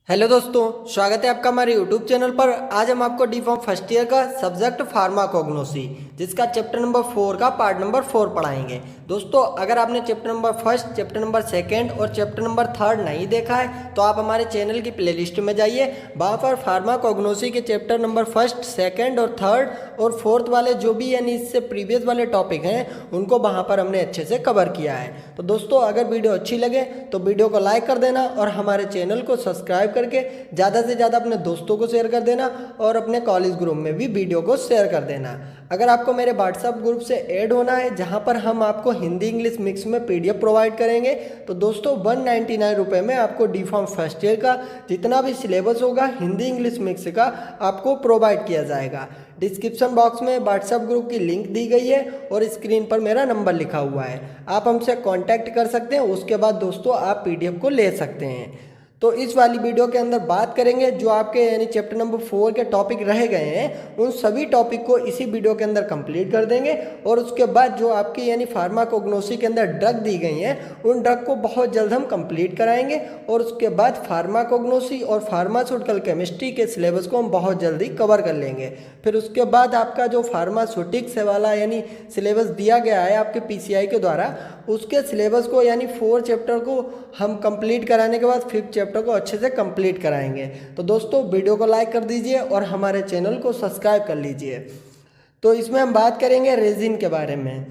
Hello दोस्तों, स्वागत है आपका हमारे यूट्यूब चैनल पर। आज हम आपको डी फॉर्म फर्स्ट ईयर का सब्जेक्ट फार्माकोग्नोसी जिसका चैप्टर नंबर 4 का पार्ट नंबर 4 पढ़ाएंगे। दोस्तों, अगर आपने chapter number first, chapter number second और चैप्टर नंबर थर्ड नहीं देखा है तो आप हमारे चैनल की प्लेलिस्ट में जाइए। वहाँ पर फार्माकोग्नोसी के चैप्टर नंबर फर्स्ट, सेकेंड और थर्ड और फोर्थ वाले जो भी यानी इससे प्रीवियस वाले टॉपिक हैं उनको वहाँ पर हमने अच्छे से कवर किया है। तो दोस्तों, अगर वीडियो अच्छी लगे तो वीडियो को लाइक कर देना और हमारे चैनल को सब्सक्राइब करके ज़्यादा से ज़्यादा अपने दोस्तों को शेयर कर देना और अपने कॉलेज ग्रुप में भी वीडियो को शेयर कर देना। अगर आपको मेरे व्हाट्सएप ग्रुप से ऐड होना है जहां पर हम आपको हिंदी इंग्लिश मिक्स में पीडीएफ प्रोवाइड करेंगे तो दोस्तों 199 रुपये में आपको डी फॉर्म फर्स्ट ईयर का जितना भी सिलेबस होगा हिंदी इंग्लिश मिक्स का आपको प्रोवाइड किया जाएगा। डिस्क्रिप्शन बॉक्स में व्हाट्सएप ग्रुप की लिंक दी गई है और स्क्रीन पर मेरा नंबर लिखा हुआ है, आप हमसे कांटेक्ट कर सकते हैं। उसके बाद दोस्तों आप पीडीएफ को ले सकते हैं। तो इस वाली वीडियो के अंदर बात करेंगे जो आपके यानी चैप्टर नंबर 4 के टॉपिक रह गए हैं उन सभी टॉपिक को इसी वीडियो के अंदर कंप्लीट कर देंगे और उसके बाद जो आपकी यानी फार्माकोग्नोसी के अंदर ड्रग दी गई हैं उन ड्रग को बहुत जल्द हम कंप्लीट कराएंगे और उसके बाद फार्माकोग्नोसी और फार्मास्यूटिकल केमिस्ट्री के सिलेबस को हम बहुत जल्दी कवर कर लेंगे। फिर उसके बाद आपका जो फार्मास्यूटिक्स वाला यानी सिलेबस दिया गया है आपके पीसीआई के द्वारा उसके सिलेबस को यानी 4 चैप्टर को हम कंप्लीट कराने के बाद 5th चैप्टर को अच्छे से कंप्लीट कराएंगे। तो दोस्तों वीडियो को लाइक कर दीजिए और हमारे चैनल को सब्सक्राइब कर लीजिए। तो इसमें हम बात करेंगे रेजिन के बारे में।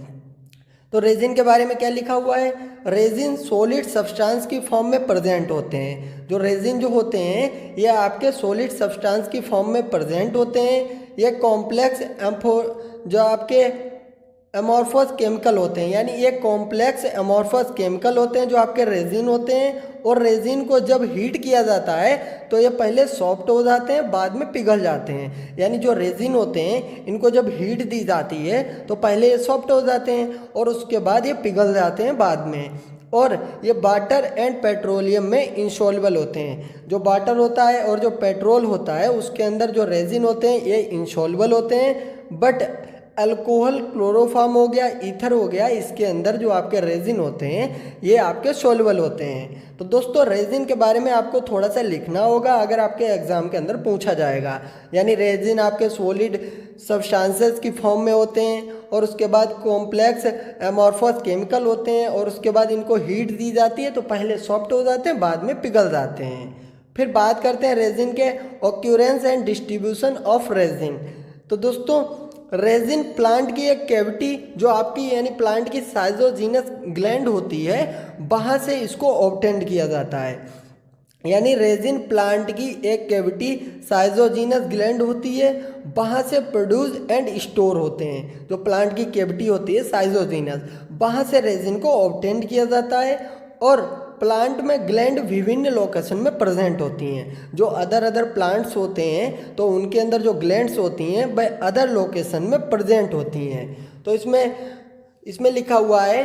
तो रेजिन के बारे में क्या लिखा हुआ है? रेजिन सॉलिड सब्सटेंस की फॉर्म में प्रेजेंट होते हैं। जो रेजिन जो होते हैं ये आपके सॉलिड सब्सटेंस की फॉर्म में प्रेजेंट होते हैं। ये कॉम्प्लेक्स जो आपके एमॉर्फस केमिकल होते हैं, यानी ये कॉम्प्लेक्स एमॉर्फस केमिकल होते हैं जो आपके रेजिन होते हैं। और रेजिन को जब हीट किया जाता है तो ये पहले सॉफ्ट हो जाते हैं बाद में पिघल जाते हैं। यानी जो रेजिन होते हैं इनको जब हीट दी जाती है तो पहले ये सॉफ्ट हो जाते हैं और उसके बाद ये पिघल जाते हैं बाद में। और ये वाटर एंड पेट्रोलियम में इंसॉल्युबल होते हैं। जो वाटर होता है और जो पेट्रोल होता है उसके अंदर जो रेजिन होते हैं ये इंसॉल्युबल होते हैं। बट अल्कोहल, क्लोरोफॉर्म हो गया, ईथर हो गया, इसके अंदर जो आपके रेजिन होते हैं ये आपके सोल्युबल होते हैं। तो दोस्तों रेजिन के बारे में आपको थोड़ा सा लिखना होगा अगर आपके एग्जाम के अंदर पूछा जाएगा। यानी रेजिन आपके सॉलिड सब्सटेंसेस की फॉर्म में होते हैं और उसके बाद कॉम्प्लेक्स एमॉर्फस केमिकल होते हैं और उसके बाद इनको हीट दी जाती है तो पहले सॉफ्ट हो जाते हैं बाद में पिघल जाते हैं। फिर बात करते हैं रेजिन के occurrence and distribution of resin. तो दोस्तों रेजिन प्लांट की एक कैविटी जो आपकी यानी प्लांट की साइजोजीनस ग्लैंड होती है वहाँ से इसको ऑब्टेंड किया जाता है। यानी रेजिन प्लांट की एक कैविटी साइजोजीनस ग्लैंड होती है वहाँ से प्रोड्यूस एंड स्टोर होते हैं। जो प्लांट की कैविटी होती है साइजोजीनस वहाँ से रेजिन को ऑब्टेंड किया जाता है। और प्लांट में ग्लैंड विभिन्न लोकेशन में प्रेजेंट होती हैं। जो अदर प्लांट्स होते हैं तो उनके अंदर जो ग्लैंड्स होती हैं वह अदर लोकेशन में प्रेजेंट होती हैं। तो इसमें लिखा हुआ है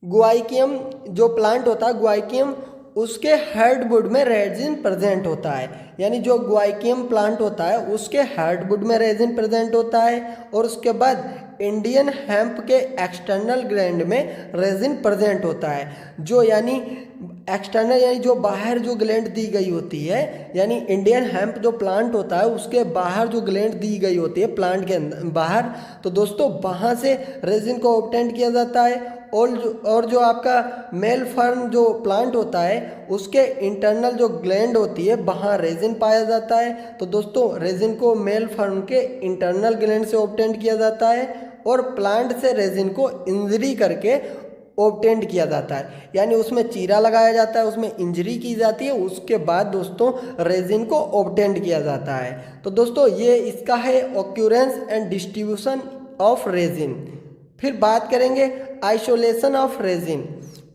गुआइकियम जो प्लांट होता है गुआइकियम उसके हार्डवुड में रेजिन प्रेजेंट होता है। यानी जो गुआइकियम प्लांट होता है उसके हार्डवुड में रेजिन प्रेजेंट होता है। और उसके बाद इंडियन हेम्प के एक्सटर्नल ग्लैंड में रेजिन प्रेजेंट होता है। जो यानी एक्सटर्नल यानी जो बाहर जो ग्लैंड दी गई होती है यानी इंडियन हेम्प जो प्लांट होता है उसके बाहर जो ग्लैंड दी गई होती है प्लांट के अंदर बाहर, तो दोस्तों वहाँ से रेजिन को ऑब्टेंड किया जाता है। और जो आपका मेल फर्न जो प्लांट होता है उसके इंटरनल जो ग्लैंड होती है वहाँ रेजिन पाया जाता है। तो दोस्तों रेजिन को मेल फर्न के इंटरनल ग्लैंड से ऑब्टेंड किया जाता है और प्लांट से रेजिन को इंजरी करके ऑब्टेंड किया जाता है। यानी उसमें चीरा लगाया जाता है, उसमें इंजरी की जाती है, उसके बाद दोस्तों रेजिन को ऑब्टेंड किया जाता है। तो दोस्तों ये इसका है occurrence and distribution of resin. फिर बात करेंगे आइसोलेशन ऑफ रेजिन।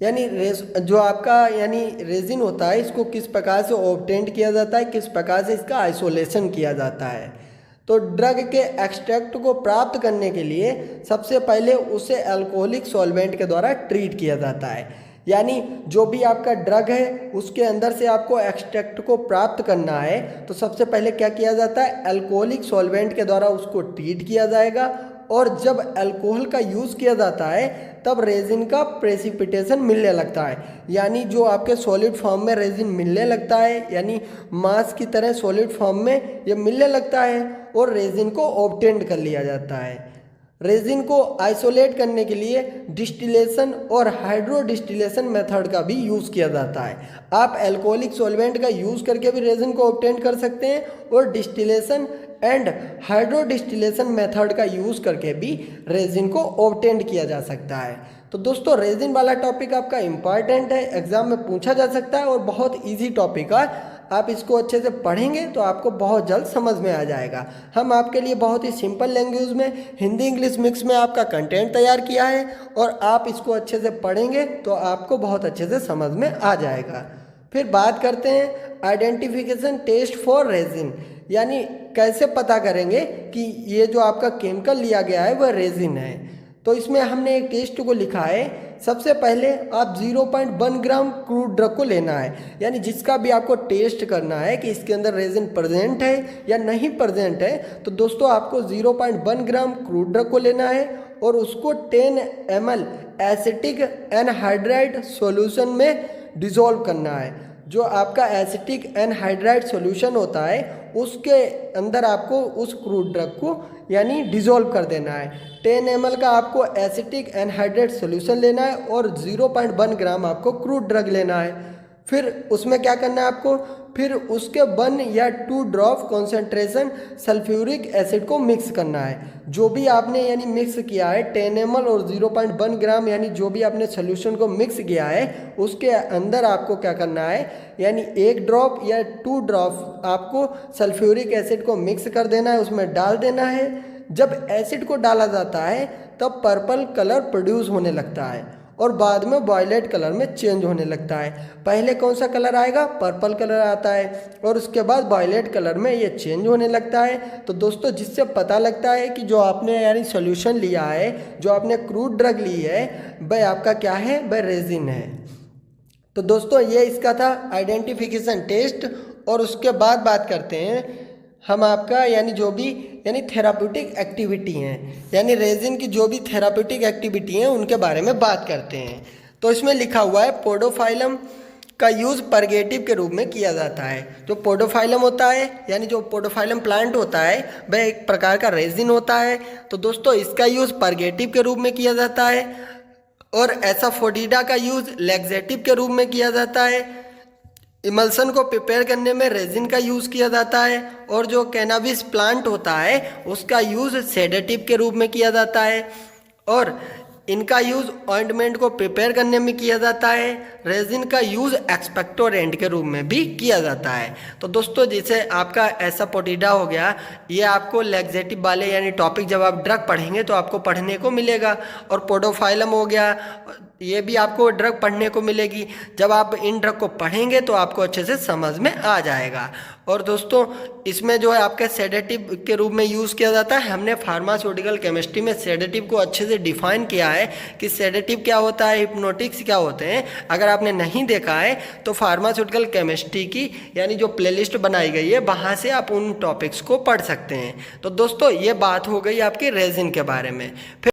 यानी जो आपका यानी रेजिन होता है इसको किस प्रकार से ऑब्टेंड किया जाता है, किस प्रकार से इसका आइसोलेशन किया जाता है। तो ड्रग के एक्सट्रैक्ट को प्राप्त करने के लिए सबसे पहले उसे अल्कोहलिक सॉल्वेंट के द्वारा ट्रीट किया जाता है। यानी जो भी आपका ड्रग है उसके अंदर से आपको एक्सट्रैक्ट को प्राप्त करना है तो सबसे पहले क्या किया जाता है, अल्कोहलिक सॉल्वेंट के द्वारा उसको ट्रीट किया जाएगा और जब अल्कोहल का यूज़ किया जाता है तब रेजिन का प्रेसिपिटेशन मिलने लगता है, यानी जो आपके सॉलिड फॉर्म में रेजिन मिलने लगता है, यानी मास की तरह सॉलिड फॉर्म में ये मिलने लगता है और रेजिन को ऑब्टेंड कर लिया जाता है। रेजिन को आइसोलेट करने के लिए डिस्टिलेशन और हाइड्रो डिस्टिलेशन मेथड का भी यूज़ किया जाता है। आप अल्कोहलिक सॉल्वेंट का यूज़ करके भी रेजिन को ऑब्टेन कर सकते हैं और distillation and hydro distillation method का यूज़ करके भी रेजिन को ऑब्टेन किया जा सकता है। तो दोस्तों रेजिन वाला टॉपिक आपका इम्पॉर्टेंट है, एग्जाम में पूछा जा सकता है और बहुत ईजी टॉपिक है। आप इसको अच्छे से पढ़ेंगे तो आपको बहुत जल्द समझ में आ जाएगा। हम आपके लिए बहुत ही सिंपल लैंग्वेज में हिंदी इंग्लिश मिक्स में आपका कंटेंट तैयार किया है और आप इसको अच्छे से पढ़ेंगे तो आपको बहुत अच्छे से समझ में आ जाएगा। फिर बात करते हैं आइडेंटिफिकेशन टेस्ट फॉर रेजिन, यानी कैसे पता करेंगे कि ये जो आपका केमिकल लिया गया है वह रेजिन है। तो इसमें हमने एक टेस्ट को लिखा है। सबसे पहले आप 0.1 ग्राम क्रूड ड्रग को लेना है, यानी जिसका भी आपको टेस्ट करना है कि इसके अंदर रेजिन प्रेजेंट है या नहीं प्रेजेंट है। तो दोस्तों आपको 0.1 ग्राम क्रूड ड्रग को लेना है और उसको 10 ml एसिटिक एनहाइड्राइड सॉल्यूशन में डिसॉल्व करना है। जो आपका एसिटिक एनहाइड्राइड सॉल्यूशन होता है उसके अंदर आपको उस क्रूड ड्रग को यानी डिसॉल्व कर देना है। 10 ml का आपको एसिटिक एनहाइड्राइड सॉल्यूशन लेना है और 0.1 ग्राम आपको क्रूड ड्रग लेना है। फिर उसमें क्या करना है आपको, फिर उसके 1 या 2 ड्रॉप कॉन्सेंट्रेशन सल्फ्यूरिक एसिड को मिक्स करना है। जो भी आपने यानी मिक्स किया है 10 ml और 0.1 ग्राम यानी जो भी आपने सोल्यूशन को मिक्स किया है उसके अंदर आपको क्या करना है, यानी 1 ड्रॉप या 2 ड्रॉप आपको सल्फ्यूरिक एसिड को मिक्स कर देना है, उसमें डाल देना है। जब एसिड को डाला जाता है तब पर्पल कलर प्रोड्यूस होने लगता है और बाद में वायलेट कलर में चेंज होने लगता है। पहले कौन सा कलर आएगा, पर्पल कलर आता है और उसके बाद वायलेट कलर में ये चेंज होने लगता है। तो दोस्तों जिससे पता लगता है कि जो आपने यानी सॉल्यूशन लिया है, जो आपने क्रूड ड्रग ली है, वह आपका क्या है, वह रेजिन है। तो दोस्तों ये इसका था आइडेंटिफिकेशन टेस्ट। और उसके बाद बात करते हैं हम आपका यानी जो भी यानी थेराप्यूटिक एक्टिविटी हैं, यानी रेजिन की जो भी थेराप्यूटिक एक्टिविटी हैं उनके बारे में बात करते हैं। तो इसमें लिखा हुआ है पोडोफाइलम का यूज़ परगेटिव के रूप में किया जाता है। जो पोडोफाइलम होता है यानी जो पोडोफाइलम प्लांट होता है वह एक प्रकार का रेजिन होता है। तो दोस्तों इसका यूज़ परगेटिव के रूप में किया जाता है और एसाफोडिडा का यूज़ लैक्सेटिव के रूप में किया जाता है। इमल्सन को प्रिपेयर करने में रेजिन का यूज़ किया जाता है और जो कैनाबिस प्लांट होता है उसका यूज़ सेडेटिव के रूप में किया जाता है और इनका यूज़ ऑइंटमेंट को प्रिपेयर करने में किया जाता है। रेजिन का यूज़ एक्सपेक्टोरेंट के रूप में भी किया जाता है। तो दोस्तों जैसे आपका एसाफोडिडा हो गया, ये आपको लैक्सेटिव वाले यानी टॉपिक जब आप ड्रग पढ़ेंगे तो आपको पढ़ने को मिलेगा। और पोडोफाइलम हो गया, ये भी आपको ड्रग पढ़ने को मिलेगी। जब आप इन ड्रग को पढ़ेंगे तो आपको अच्छे से समझ में आ जाएगा। और दोस्तों इसमें जो है आपके सेडेटिव के रूप में यूज़ किया जाता है। हमने फार्मास्यूटिकल केमिस्ट्री में सेडेटिव को अच्छे से डिफाइन किया है कि सेडेटिव क्या होता है, हिप्नोटिक्स क्या होते हैं। अगर आपने नहीं देखा है तो फार्मास्यूटिकल केमिस्ट्री की यानी जो प्लेलिस्ट बनाई गई है वहाँ से आप उन टॉपिक्स को पढ़ सकते हैं। तो दोस्तों ये बात हो गई आपकी रेजिन के बारे में। फिर